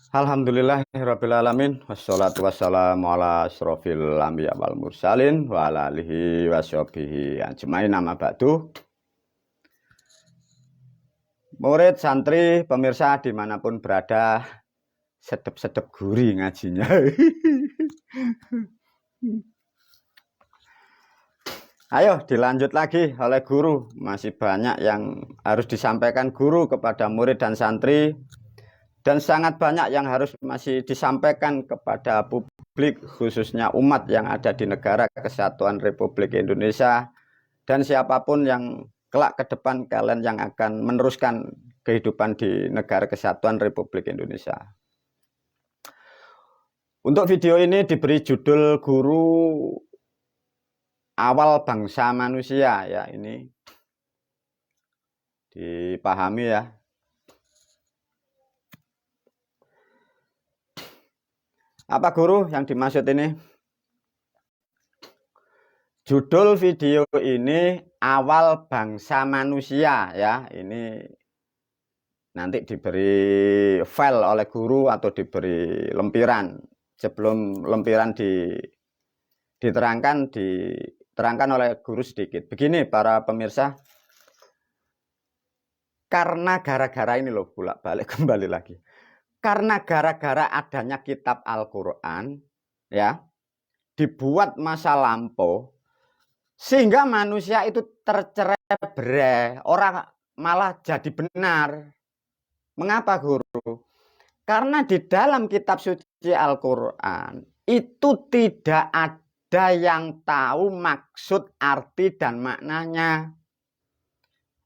Alhamdulillahirabbil alamin wassalatu wassalamu ala asrofil anbiya wal mursalin wa ala alihi washabihi ajmain amma ba'du. Murid, santri, pemirsa dimanapun berada, sedep-sedep gurih ngajinya. Ayo dilanjut lagi oleh guru. Masih banyak yang harus disampaikan guru kepada murid dan santri. Dan sangat banyak yang harus masih disampaikan kepada publik, khususnya umat yang ada di Negara Kesatuan Republik Indonesia. Dan siapapun yang kelak ke depan kalian yang akan meneruskan kehidupan di Negara Kesatuan Republik Indonesia. Untuk video ini diberi judul Guru Awal Bangsa Manusia, ya, ini dipahami ya. Apa guru yang dimaksud ini? Judul video ini Awal Bangsa Manusia, ya. Ini nanti diberi file oleh guru atau diberi lempiran. Sebelum lempiran diterangkan oleh guru sedikit. Begini para pemirsa, karena gara-gara ini loh, bolak-balik kembali lagi. Karena gara-gara adanya kitab Al-Quran, ya, dibuat masa lampau, sehingga manusia itu tercerai-berai, orang malah jadi benar. Mengapa guru? Karena di dalam kitab suci Al-Quran itu tidak ada yang tahu maksud, arti, dan maknanya.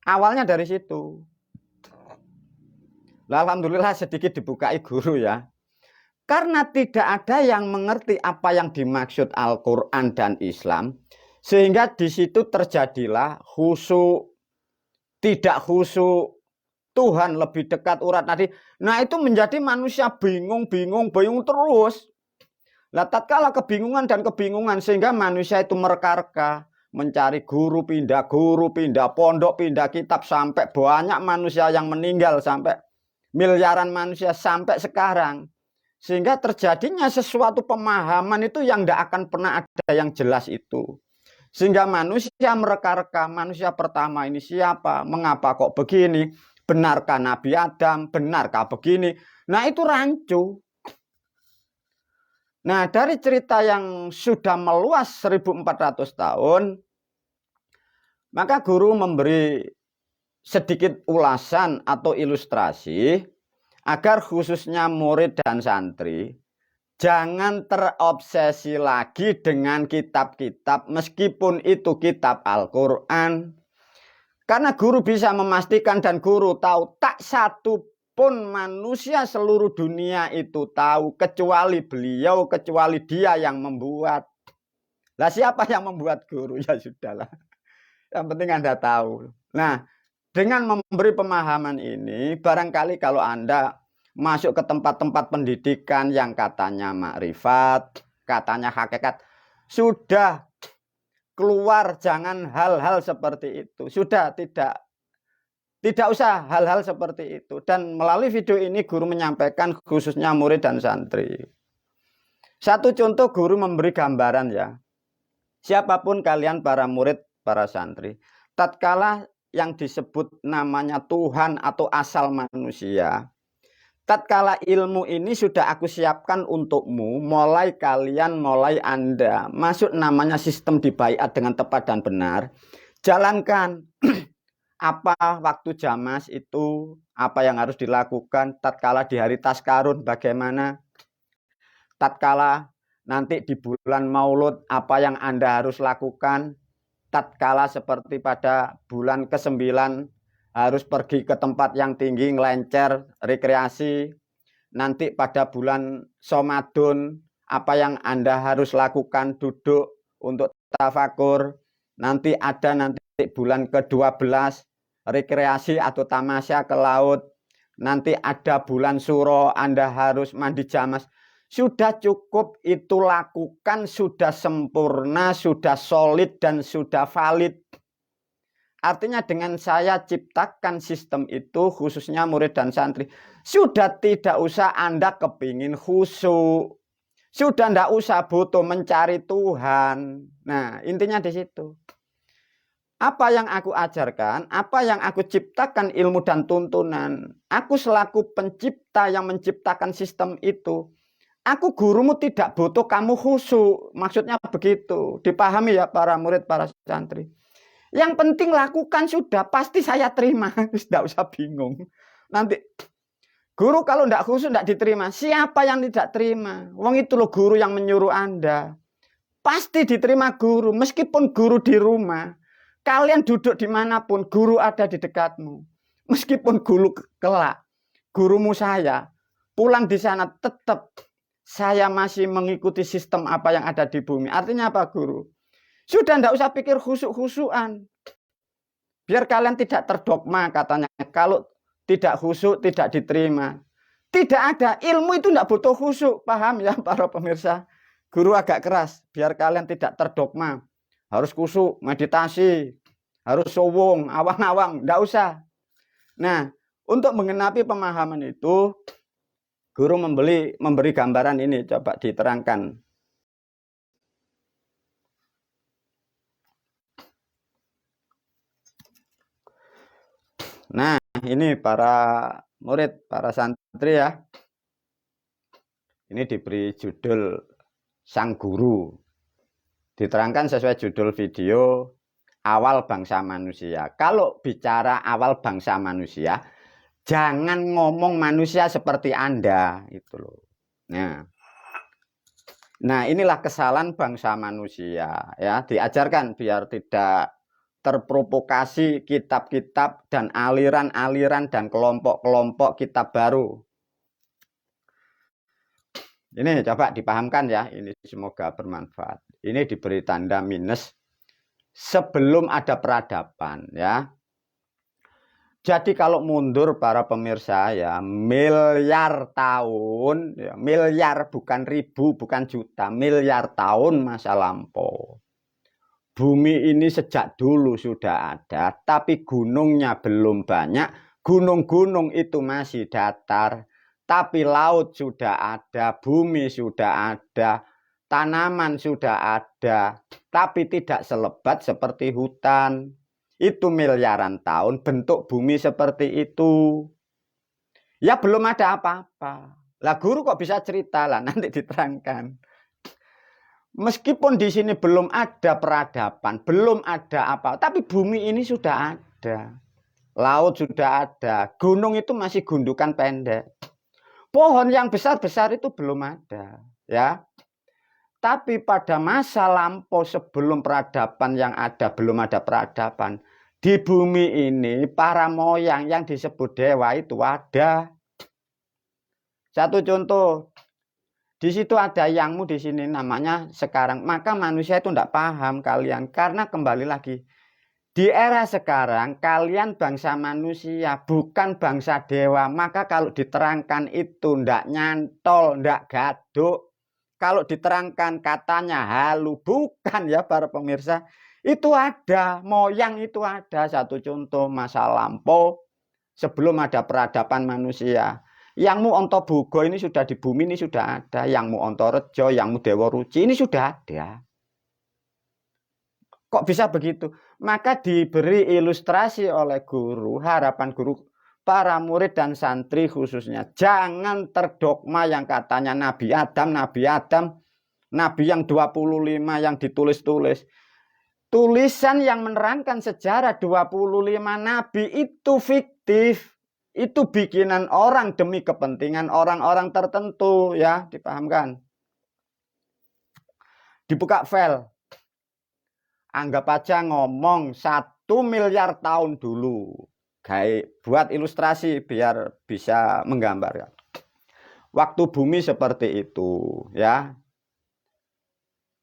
Awalnya dari situ. Alhamdulillah sedikit dibukai guru ya. Karena tidak ada yang mengerti apa yang dimaksud Al-Quran dan Islam, sehingga di situ terjadilah khusyuk, tidak khusyuk, Tuhan lebih dekat urat nadi. Nah itu menjadi manusia bingung terus. Lah tatkala kebingungan sehingga manusia itu mereka-reka, mencari guru, pindah pondok, pindah kitab, sampai banyak manusia yang meninggal, sampai miliaran manusia sampai sekarang. Sehingga terjadinya sesuatu pemahaman itu yang tidak akan pernah ada yang jelas itu. Sehingga manusia mereka-reka, manusia pertama ini siapa? Mengapa kok begini? Benarkah Nabi Adam? Benarkah begini? Nah itu rancu. Nah dari cerita yang sudah meluas 1400 tahun, maka guru memberi sedikit ulasan atau ilustrasi agar khususnya murid dan santri jangan terobsesi lagi dengan kitab-kitab meskipun itu kitab Al-Quran. Karena guru bisa memastikan dan guru tahu tak satu pun manusia seluruh dunia itu tahu kecuali beliau, kecuali dia yang membuat. Lah siapa yang membuat guru? Ya sudahlah. Yang penting Anda tahu. Nah, dengan memberi pemahaman ini, barangkali kalau Anda masuk ke tempat-tempat pendidikan yang katanya makrifat, katanya hakikat, sudah keluar, jangan hal-hal seperti itu. Sudah tidak usah hal-hal seperti itu. Dan melalui video ini guru menyampaikan khususnya murid dan santri. Satu contoh guru memberi gambaran ya. Siapapun kalian para murid, para santri, tatkala yang disebut namanya Tuhan atau asal manusia, tatkala ilmu ini sudah aku siapkan untukmu, mulai Anda masuk namanya sistem dibaiat dengan tepat dan benar, jalankan. Apa waktu jamas itu, apa yang harus dilakukan, tatkala di hari Taskarun bagaimana, tatkala nanti di bulan Maulud apa yang Anda harus lakukan, tatkala seperti pada bulan ke-9 harus pergi ke tempat yang tinggi, ngelencer, rekreasi. Nanti pada bulan Ramadan apa yang Anda harus lakukan, duduk untuk tafakur. Nanti ada bulan ke-12 rekreasi atau tamasya ke laut. Nanti ada bulan Suro, Anda harus mandi jamas. Sudah cukup itu lakukan, sudah sempurna, sudah solid, dan sudah valid. Artinya dengan saya ciptakan sistem itu, khususnya murid dan santri, Sudah tidak usah Anda kepingin khusyuk. Sudah tidak usah butuh mencari Tuhan. Nah, intinya di situ. Apa yang aku ajarkan, apa yang aku ciptakan ilmu dan tuntunan, aku selaku pencipta yang menciptakan sistem itu, aku gurumu tidak butuh kamu khusyuk. Maksudnya begitu. Dipahami ya para murid, para santri. Yang penting lakukan sudah, pasti saya terima. Tidak usah bingung. Nanti guru kalau tidak khusyuk tidak diterima. Siapa yang tidak terima? Wong itu loh guru yang menyuruh Anda. Pasti diterima guru, meskipun guru di rumah. Kalian duduk dimanapun, guru ada di dekatmu. Meskipun guru kelak, gurumu saya, pulang di sana tetap saya masih mengikuti sistem apa yang ada di bumi. Artinya apa guru? Sudah tidak usah pikir khusyuk-khusyukan. Biar kalian tidak terdogma katanya. Kalau tidak khusyuk, tidak diterima. Tidak ada, ilmu itu tidak butuh khusyuk. Paham ya para pemirsa? Guru agak keras, biar kalian tidak terdogma. Harus khusyuk, meditasi, harus sowong, awang-awang, tidak usah. Nah, untuk mengenapi pemahaman itu, guru memberi gambaran ini, coba diterangkan. Nah, ini para murid, para santri ya. Ini diberi judul Sang Guru. Diterangkan sesuai judul video, awal bangsa manusia. Kalau bicara awal bangsa manusia, jangan ngomong manusia seperti Anda, itu loh. Nah, inilah kesalahan bangsa manusia ya, diajarkan biar tidak terprovokasi kitab-kitab dan aliran-aliran dan kelompok-kelompok kitab baru. Ini coba dipahamkan ya, ini semoga bermanfaat. Ini diberi tanda minus sebelum ada peradaban ya. Jadi kalau mundur para pemirsa ya, miliar tahun, ya, miliar bukan ribu, bukan juta, miliar tahun masa lampau. Bumi ini sejak dulu sudah ada, tapi gunungnya belum banyak. Gunung-gunung itu masih datar. Tapi laut sudah ada, bumi sudah ada, tanaman sudah ada, tapi tidak selebat seperti hutan. Itu miliaran tahun bentuk bumi seperti itu. Ya belum ada apa-apa. Lah guru kok bisa cerita lah, nanti diterangkan. Meskipun di sini belum ada peradaban, belum ada apa, tapi bumi ini sudah ada. Laut sudah ada, gunung itu masih gundukan pendek. Pohon yang besar-besar itu belum ada, ya. Tapi pada masa lampau sebelum peradaban yang ada, belum ada peradaban. Di bumi ini para moyang yang disebut dewa itu ada. Satu contoh, di situ ada yangmu di sini namanya sekarang. Maka manusia itu tidak paham kalian, karena kembali lagi. Di era sekarang, kalian bangsa manusia, bukan bangsa dewa. Maka kalau diterangkan itu ndak nyantol, ndak gaduk. Kalau diterangkan katanya halu, bukan ya para pemirsa. Itu ada, moyang itu ada. Satu contoh masa lampau sebelum ada peradaban manusia. Yangmu Ontobogo ini sudah di bumi ini sudah ada. Yangmu Ontorejo, Yangmu Dewa Ruci ini sudah ada. Kok bisa begitu? Maka diberi ilustrasi oleh guru, harapan guru, para murid dan santri khususnya. Jangan terdogma yang katanya Nabi Adam, Nabi yang 25 yang ditulis-tulis. Tulisan yang menerangkan sejarah 25 Nabi itu fiktif. Itu bikinan orang demi kepentingan orang-orang tertentu ya, dipahamkan. Dibuka file. Anggap aja ngomong 1 miliar tahun dulu. Kayak buat ilustrasi biar bisa menggambarkan. Waktu bumi seperti itu, ya.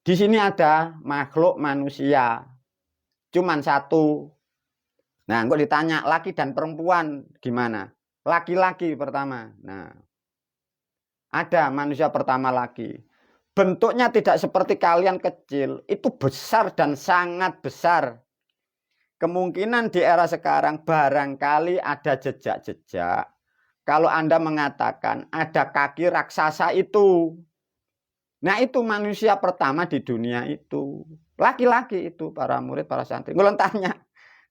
Di sini ada makhluk manusia. Cuman satu. Nah, kok ditanya laki dan perempuan gimana? Laki-laki pertama. Nah, ada manusia pertama laki. Bentuknya tidak seperti kalian kecil, itu besar dan sangat besar. Kemungkinan di era sekarang barangkali ada jejak-jejak. kalau Anda mengatakan ada kaki raksasa itu. Nah itu manusia pertama di dunia itu. Laki-laki itu, para murid, para santri. Ngulon tanya,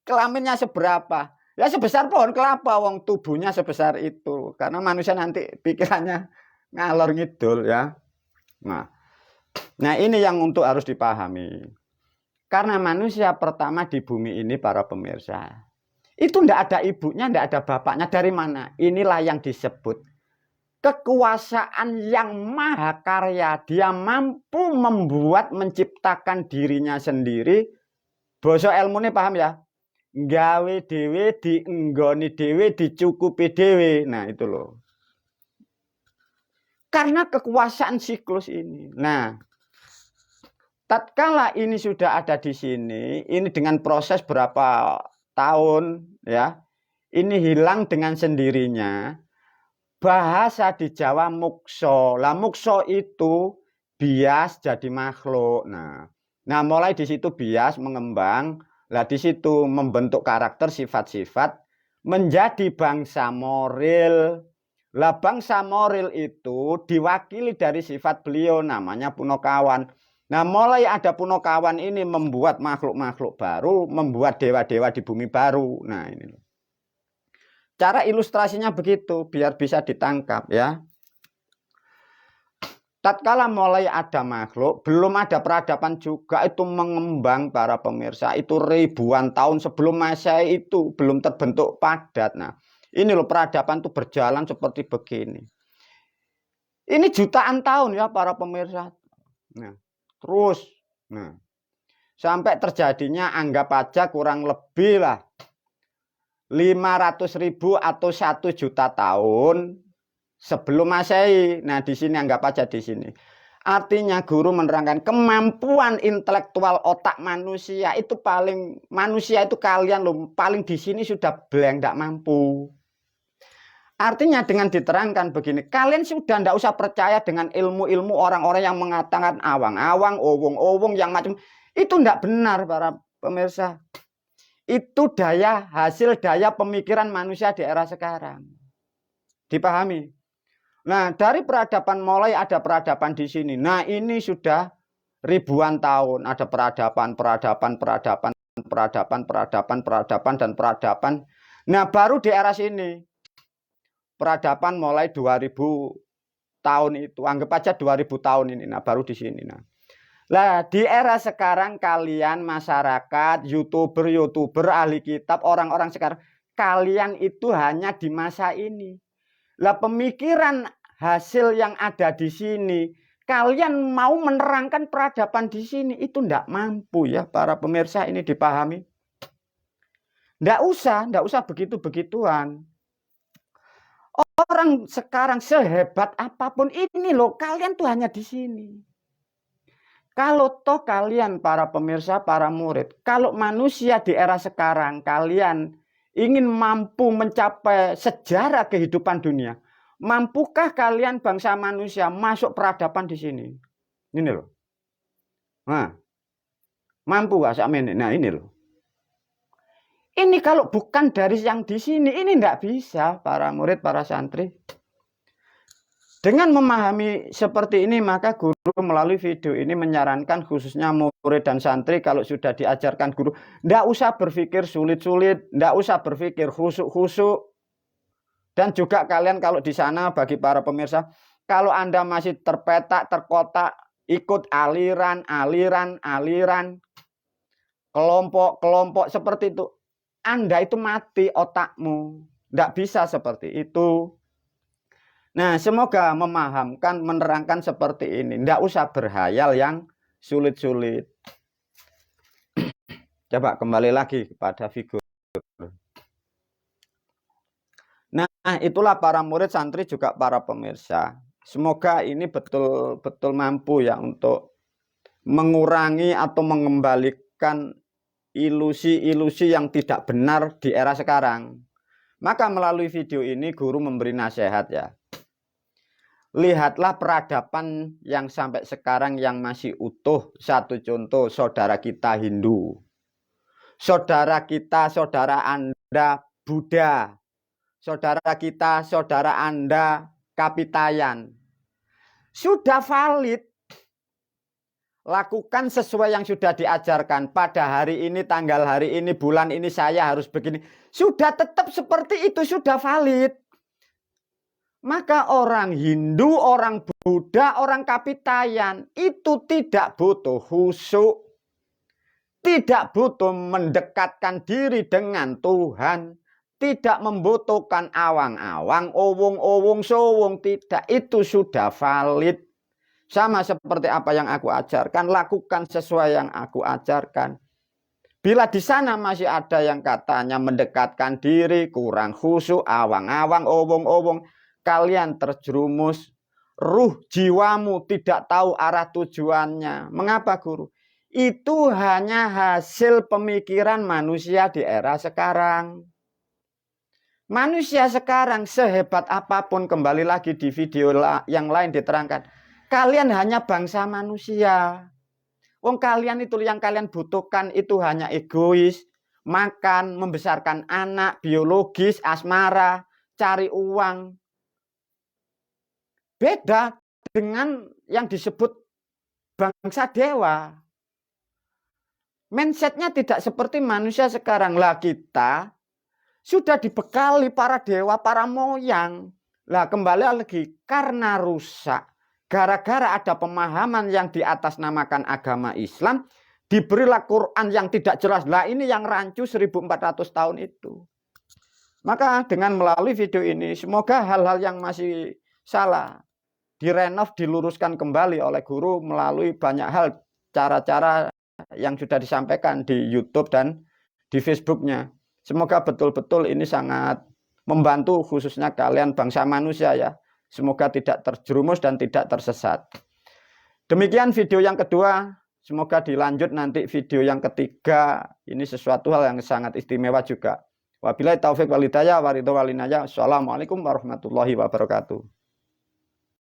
kelaminnya seberapa? Ya sebesar pohon kelapa, wong tubuhnya sebesar itu. Karena manusia nanti pikirannya ngalor ngidul ya. Nah ini yang untuk harus dipahami. Karena manusia pertama di bumi ini, para pemirsa, itu ndak ada ibunya, ndak ada bapaknya. Dari mana? Inilah yang disebut kekuasaan yang maha karya. Dia mampu membuat, menciptakan dirinya sendiri. Basa ilmune paham ya? Gawe dewe, dienggoni dewe, dicukupi dewe. Nah itu loh. Karena kekuasaan siklus ini. Nah, tatkala ini sudah ada di sini, ini dengan proses berapa tahun ya, ini hilang dengan sendirinya. Bahasa di Jawa mukso. Lah mukso itu bias jadi makhluk. Nah mulai di situ bias mengembang. Lah di situ membentuk karakter, sifat-sifat, menjadi bangsa moral. Lah bangsa moral itu diwakili dari sifat beliau, namanya Punokawan. Nah mulai ada Punokawan ini membuat makhluk-makhluk baru, membuat dewa-dewa di bumi baru. Nah ini loh. Cara ilustrasinya begitu, biar bisa ditangkap ya. Tatkala mulai ada makhluk, belum ada peradaban juga, itu mengembang, para pemirsa. Itu ribuan tahun sebelum Masehi, itu belum terbentuk padat. Nah, ini loh peradaban itu berjalan seperti begini. Ini jutaan tahun ya, para pemirsa. Nah, terus, sampai terjadinya anggap aja kurang lebih lah 500.000 atau 1 juta tahun sebelum Masehi. Nah, di sini anggap aja di sini. Artinya guru menerangkan kemampuan intelektual otak manusia itu manusia itu kalian loh, paling di sini sudah blank, tidak mampu. Artinya dengan diterangkan begini, kalian sudah tidak usah percaya dengan ilmu-ilmu orang-orang yang mengatakan awang-awang, owong-owong yang macam itu tidak benar, para pemirsa. Itu hasil daya pemikiran manusia di era sekarang. Dipahami? Nah, dari peradaban mulai ada peradaban di sini. Nah, ini sudah ribuan tahun ada peradaban. Nah, baru di era sini peradaban mulai 2000 tahun itu. Anggap aja 2000 tahun ini. Nah, baru di sini. Nah, di era sekarang kalian masyarakat, YouTuber, ahli kitab, orang-orang sekarang, kalian itu hanya di masa ini. Lah pemikiran hasil yang ada di sini, kalian mau menerangkan peradaban di sini itu tidak mampu ya, para pemirsa, ini dipahami. Tidak usah begitu-begituan. Orang sekarang sehebat apapun ini loh, kalian tuh hanya di sini. Kalau toh kalian para pemirsa, para murid, kalau manusia di era sekarang kalian ingin mampu mencapai sejarah kehidupan dunia, mampukah kalian bangsa manusia masuk peradaban di sini? Ini loh. Nah, mampu gak Sakmene? Nah ini loh. Ini kalau bukan dari yang di sini, ini tidak bisa, para murid, para santri. Dengan memahami seperti ini, maka guru melalui video ini menyarankan khususnya murid dan santri kalau sudah diajarkan guru, tidak usah berpikir sulit-sulit, tidak usah berpikir khusuk-khusuk. Dan juga kalian kalau di sana bagi para pemirsa, kalau Anda masih terpetak, terkotak, ikut aliran, kelompok seperti itu, Anda itu mati otakmu. Tidak bisa seperti itu. Nah, semoga memahamkan, menerangkan seperti ini. Tidak usah berhayal yang sulit-sulit. Coba kembali lagi kepada figur. Nah, itulah para murid, santri, juga para pemirsa. Semoga ini betul-betul mampu ya untuk mengurangi atau mengembalikan ilusi-ilusi yang tidak benar di era sekarang. Maka melalui video ini guru memberi nasihat ya. Lihatlah peradaban yang sampai sekarang yang masih utuh. Satu contoh, saudara kita Hindu. Saudara kita, saudara Anda Buddha. saudara kita, saudara Anda, Kapitayan. Sudah valid. Lakukan sesuai yang sudah diajarkan. Pada hari ini, tanggal hari ini, bulan ini saya harus begini. Sudah tetap seperti itu, sudah valid. Maka orang Hindu, orang Buddha, orang Kapitayan itu tidak butuh khusyuk. Tidak butuh mendekatkan diri dengan Tuhan. Tidak membutuhkan awang-awang, owong-owong, sowong. Tidak, itu sudah valid. Sama seperti apa yang aku ajarkan, lakukan sesuai yang aku ajarkan. Bila di sana masih ada yang katanya mendekatkan diri, kurang khusyuk, awang-awang, owong-owong, kalian terjerumus, ruh jiwamu tidak tahu arah tujuannya. Mengapa, Guru? Itu hanya hasil pemikiran manusia di era sekarang. Manusia sekarang sehebat apapun, kembali lagi di video yang lain diterangkan, kalian hanya bangsa manusia. Wong kalian itu yang kalian butuhkan itu hanya egois, makan, membesarkan anak, biologis, asmara, cari uang. Beda dengan yang disebut bangsa dewa. Mindsetnya tidak seperti manusia sekarang. Lah kita sudah dibekali para dewa, para moyang. Lah kembali lagi, karena rusak. Gara-gara ada pemahaman yang diatasnamakan agama Islam, diberilah Quran yang tidak jelas. Lah ini yang rancu 1400 tahun itu. Maka dengan melalui video ini, semoga hal-hal yang masih salah direnov, diluruskan kembali oleh guru melalui banyak hal, cara-cara yang sudah disampaikan di YouTube dan di Facebooknya. Semoga betul-betul ini sangat membantu khususnya kalian bangsa manusia ya. Semoga tidak terjerumus dan tidak tersesat. Demikian video yang kedua. Semoga dilanjut nanti video yang ketiga. Ini sesuatu hal yang sangat istimewa juga. Wabillahi taufiq wal hidayah wa ridho wal inayah. Assalamualaikum warahmatullahi wabarakatuh.